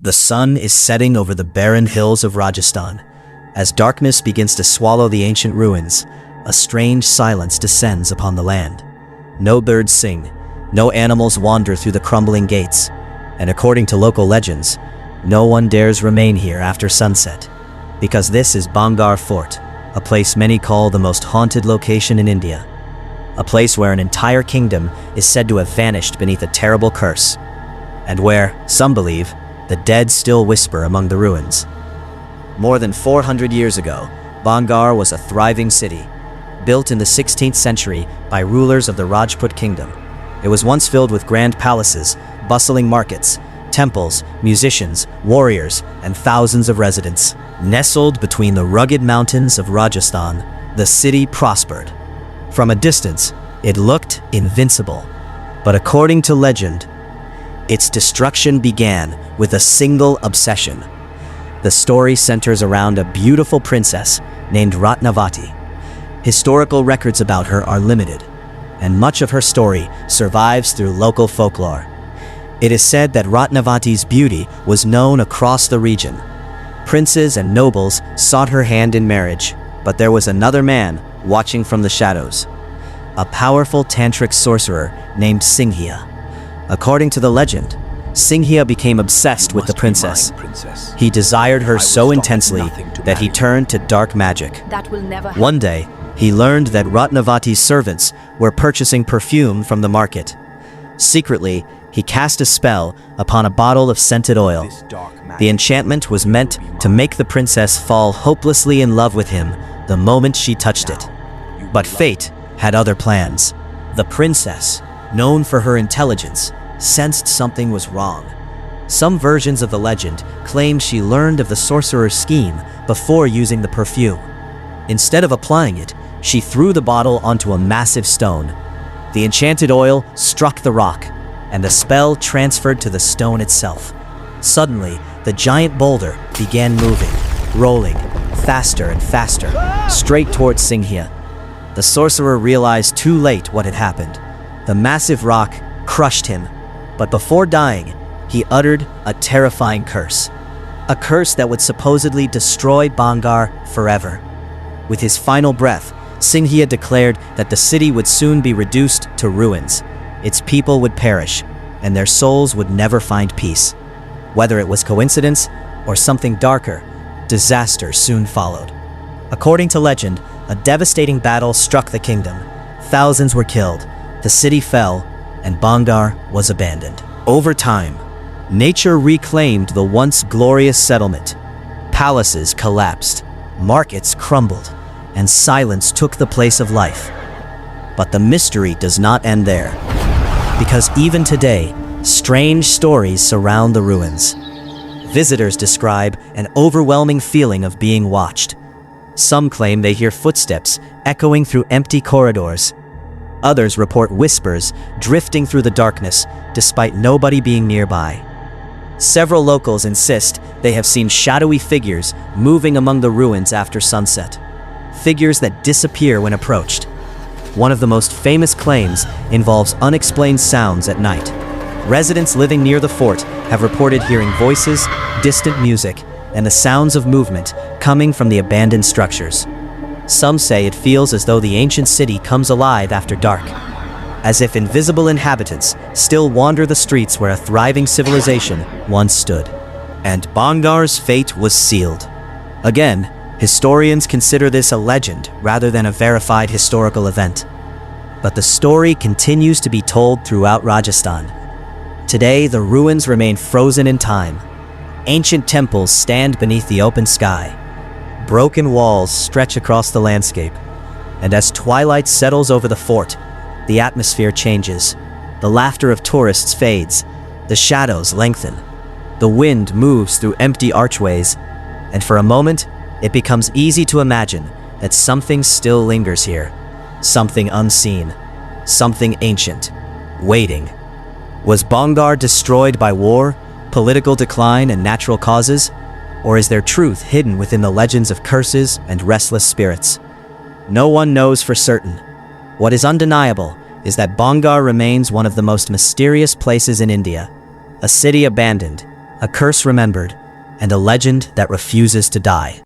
The sun is setting over the barren hills of Rajasthan. As darkness begins to swallow the ancient ruins, a strange silence descends upon the land. No birds sing, no animals wander through the crumbling gates, and according to local legends, no one dares remain here after sunset, because this is Bhangarh Fort, a place many call the most haunted location in India. A place where an entire kingdom is said to have vanished beneath a terrible curse, and where, some believe, the dead still whisper among the ruins. More than 400 years ago, Bhangarh was a thriving city, built in the 16th century by rulers of the Rajput kingdom. It was once filled with grand palaces, bustling markets, temples, musicians, warriors, and thousands of residents. Nestled between the rugged mountains of Rajasthan, the city prospered. From a distance, it looked invincible. But according to legend, its destruction began with a single obsession. The story centers around a beautiful princess named Ratnavati. Historical records about her are limited, and much of her story survives through local folklore. It is said that Ratnavati's beauty was known across the region. Princes and nobles sought her hand in marriage, but there was another man watching from the shadows, a powerful tantric sorcerer named Singhia. According to the legend, Singhia became obsessed with the princess. He desired her so intensely that he turned to dark magic. That will never happen. One day, he learned that Ratnavati's servants were purchasing perfume from the market. Secretly, he cast a spell upon a bottle of scented oil. The enchantment was meant to make the princess fall hopelessly in love with him the moment she touched it. But fate had other plans. The princess, known for her intelligence, sensed something was wrong. Some versions of the legend claim she learned of the sorcerer's scheme before using the perfume. Instead of applying it, she threw the bottle onto a massive stone. The enchanted oil struck the rock, and the spell transferred to the stone itself. Suddenly, the giant boulder began moving, rolling, faster and faster, straight towards Singhia. The sorcerer realized too late what had happened. The massive rock crushed him, but before dying, he uttered a terrifying curse. A curse that would supposedly destroy Bhangarh forever. With his final breath, Singhia declared that the city would soon be reduced to ruins. Its people would perish, and their souls would never find peace. Whether it was coincidence or something darker, disaster soon followed. According to legend, a devastating battle struck the kingdom. Thousands were killed, the city fell, and Bhangarh was abandoned. Over time, nature reclaimed the once glorious settlement. Palaces collapsed, markets crumbled, and silence took the place of life. But the mystery does not end there, because even today, strange stories surround the ruins. Visitors describe an overwhelming feeling of being watched. Some claim they hear footsteps echoing through empty corridors. Others report whispers drifting through the darkness despite nobody being nearby. Several locals insist they have seen shadowy figures moving among the ruins after sunset. Figures that disappear when approached. One of the most famous claims involves unexplained sounds at night. Residents living near the fort have reported hearing voices, distant music, and the sounds of movement coming from the abandoned structures. Some say it feels as though the ancient city comes alive after dark, as if invisible inhabitants still wander the streets where a thriving civilization once stood. And Bhangarh's fate was sealed. Again, historians consider this a legend rather than a verified historical event. But the story continues to be told throughout Rajasthan. Today, the ruins remain frozen in time. Ancient temples stand beneath the open sky. Broken walls stretch across the landscape. And as twilight settles over the fort, the atmosphere changes. The laughter of tourists fades. The shadows lengthen. The wind moves through empty archways. And for a moment, it becomes easy to imagine that something still lingers here. Something unseen. Something ancient. Waiting. Was Bhangarh destroyed by war, political decline, and natural causes? Or is there truth hidden within the legends of curses and restless spirits? No one knows for certain. What is undeniable is that Bhangarh remains one of the most mysterious places in India. A city abandoned, a curse remembered, and a legend that refuses to die.